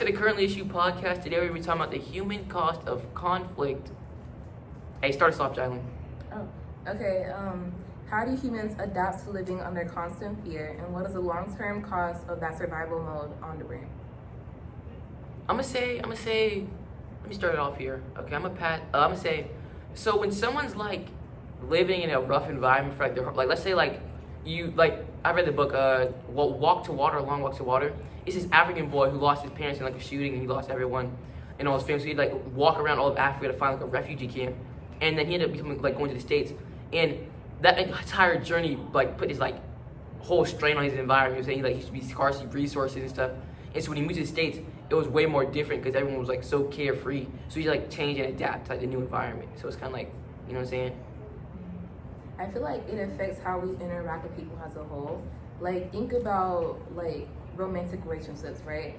the Currently Issue podcast. Today we're going to be talking about the human cost of conflict. Hey, start us off, Jalen. Oh, okay. How do humans adapt to living under constant fear, and what is the long-term cost of that survival mode on the brain? I'm gonna say. Let me start it off here. Okay, I'm gonna say. So when someone's like living in a rough environment for let's say I read the book Walk to Water, Long Walk to Water. It's this African boy who lost his parents in like a shooting, and he lost everyone and all his family. So he'd like walk around all of Africa to find like a refugee camp, and then he ended up becoming like going to the States. And that entire journey like put his like whole strain on his environment. He was saying like he used to be scarcity of resources and stuff. And so when he moved to the States, it was way more different because everyone was like so carefree. So he like changed and adapt to like the new environment. So it's kind of like, you know what I'm saying? I feel like it affects how we interact with people as a whole. Like, think about like romantic relationships, right?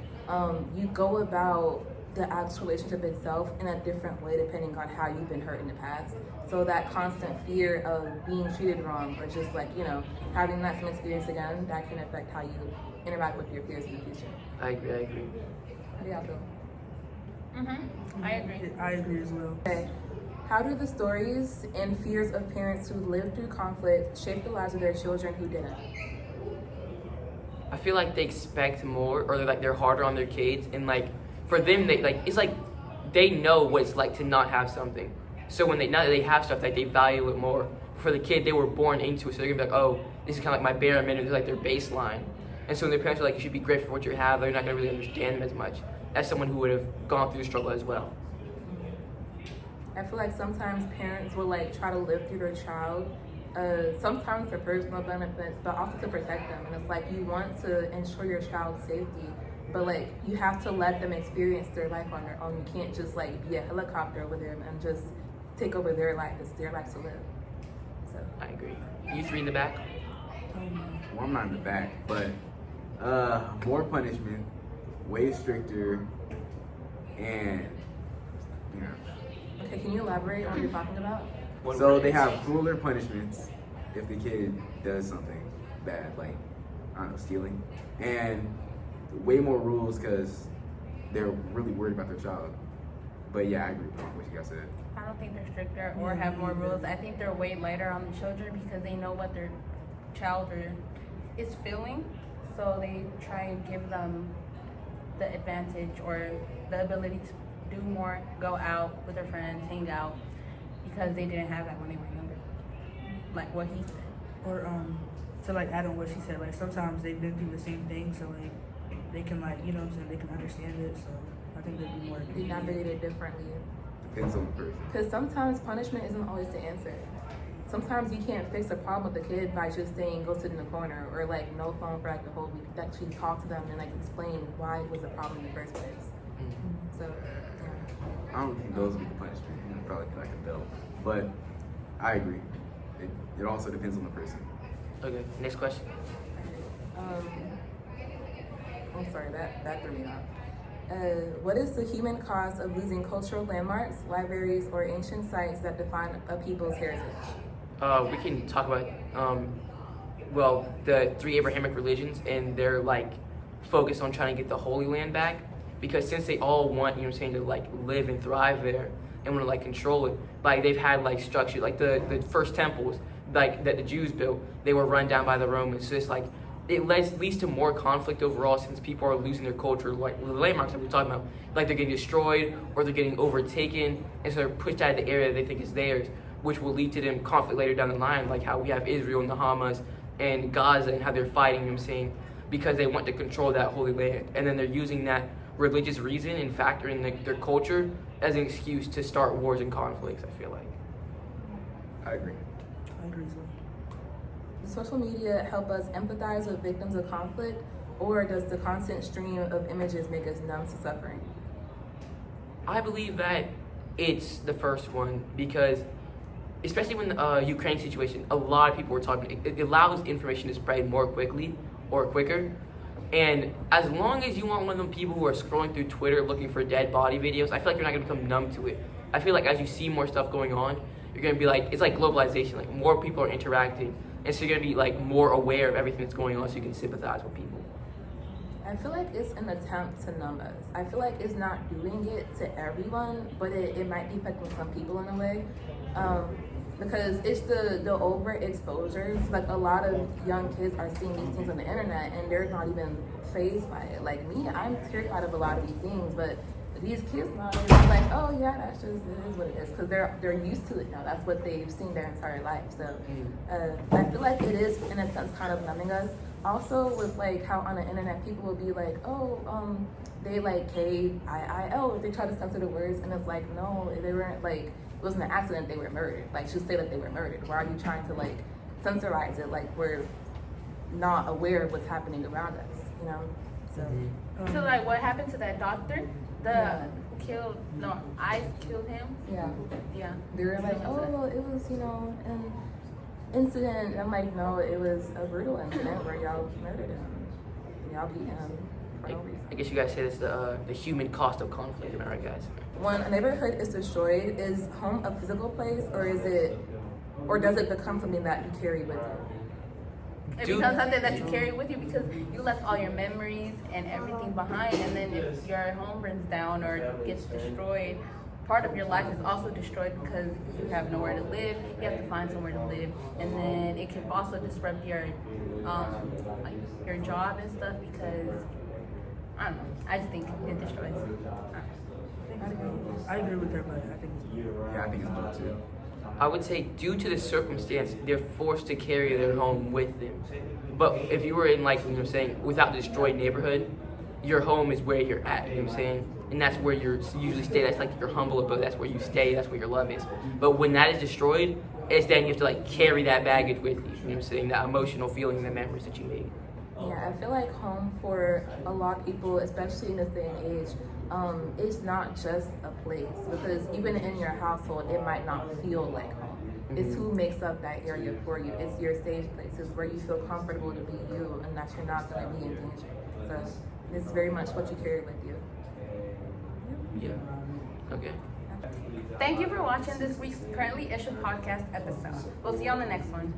You go about the actual relationship itself in a different way depending on how you've been hurt in the past. So that constant fear of being treated wrong, or just like, you know, having that same experience again, that can affect how you interact with your peers in the future. I agree. How do y'all feel? I agree. I agree as well. Okay. How do the stories and fears of parents who lived through conflict shape the lives of their children who didn't? I feel like they expect more, or they're harder on their kids, and like for them, it's like they know what it's like to not have something. So now that they have stuff, like they value it more. For the kid, they were born into it, so they're gonna be like, oh, this is kind of like my bare minimum, this is like their baseline. And so when their parents are like, you should be grateful for what you have, they're not gonna really understand them as much as someone who would have gone through the struggle as well. I feel like sometimes parents will like try to live through their child, sometimes for personal benefits, but also to protect them. And it's like you want to ensure your child's safety, but like you have to let them experience their life on their own. You can't just like be a helicopter over them and just take over their life. It's their life to live. So I agree. You three in the back? Well, I'm not in the back, but more punishment, way stricter, and you know. okay, can you elaborate on what you're talking about? So they have crueler punishments if the kid does something bad, like, I don't know, stealing, and way more rules because they're really worried about their child. But yeah, I agree with what you guys said. I don't think they're stricter or have more rules. I think they're way lighter on the children because they know what their child is feeling. So they try and give them the advantage or the ability to do more, go out with their friends, hang out, because they didn't have that when they were younger. Like what he said. Or to like add on what she said, like sometimes they've been through the same thing, so like they can like, you know what I'm saying, they can understand it. So I think they'd be more. They navigate it differently. Depends on the person. Because sometimes punishment isn't always the answer. Sometimes you can't fix a problem with the kid by just saying go sit in the corner, or like no phone for like the whole week. Actually talk to them and like explain why it was a problem in the first place. So yeah. I don't think those would be the punishment. It'd probably be like a belt. But I agree. It also depends on the person. Okay, next question. I'm sorry, that threw me off. What is the human cost of losing cultural landmarks, libraries, or ancient sites that define a people's heritage? We can talk about the three Abrahamic religions and their like focus on trying to get the Holy Land back, because since they all want, you know what I'm saying, to like live and thrive there and want to like control it, like they've had like structure, like the first temples like that the Jews built, they were run down by the Romans. So it's like it leads to more conflict overall, since people are losing their culture, like the landmarks that we're talking about, like they're getting destroyed or they're getting overtaken, and so they're pushed out of the area they think is theirs, which will lead to them conflict later down the line, like how we have Israel and the Hamas and Gaza and how they're fighting, you know what I'm saying, because they want to control that Holy Land, and then they're using that religious reason and factor in their culture as an excuse to start wars and conflicts, I feel like. I agree. I agree as well. Does social media help us empathize with victims of conflict, or does the constant stream of images make us numb to suffering? I believe that it's the first one, because especially when the Ukraine situation, a lot of people were talking, it allows information to spread more quickly or quicker. And as long as you want one of them people who are scrolling through Twitter looking for dead body videos, I feel like you're not gonna become numb to it. I feel like as you see more stuff going on, you're gonna be like, it's like globalization, like more people are interacting, and so you're gonna be like more aware of everything that's going on, so you can sympathize with people. I I feel like it's an attempt to numb us. I feel like it's not doing it to everyone, but it might be affecting some people in a way. Because it's the overexposures. Like a lot of young kids are seeing these things on the internet and they're not even fazed by it. Like me, I'm terrified of a lot of these things, but these kids now they're like, oh yeah, that's just it is what it is, because they're used to it now. That's what they've seen their entire life. So I feel like it is in a sense kind of numbing us. Also with like how on the internet people will be like, oh, they like KIIL, they try to censor the words, and it's like, no, they weren't like, it wasn't an accident, they were murdered. Like, she'll say that they were murdered. Why are you trying to like censorize it? Like, we're not aware of what's happening around us, you know? So, So like, what happened to that doctor? Who killed? No, I killed him. yeah. Yeah. They were like, oh, it was, you know, an incident. And I'm like, no, it was a brutal incident where y'all murdered him. Y'all beat him for no reason. I guess you guys say this the human cost of conflict, am I right, guys? When a neighborhood is destroyed, is home a physical place, or does it become something that you carry with you? It becomes something that you carry with you because you left all your memories and everything behind, and then if your home burns down or gets destroyed, part of your life is also destroyed because you have nowhere to live. You have to find somewhere to live, and then it can also disrupt your like your job and stuff because I don't know. I just think it destroys. I agree with her, but I think Yeah, I think it's dope too. I would say due to the circumstance, they're forced to carry their home with them. But if you were in like, you know what I'm saying, without the destroyed neighborhood, your home is where you're at, you know what I'm saying? And that's where you usually stay. That's like your humble abode. That's where you stay. That's where your love is. But when that is destroyed, it's then you have to like carry that baggage with you. You know what I'm saying? That emotional feeling and the memories that you made. Yeah, I feel like home for a lot of people, especially in this day and age, it's not just a place, because even in your household, it might not feel like home. It's who makes up that area for you. It's your safe place. It's where you feel comfortable to be you and that you're not going to be in danger. So it's very much what you carry with you. Yeah. Okay. Thank you for watching this week's currently issued podcast episode. We'll see you on the next one.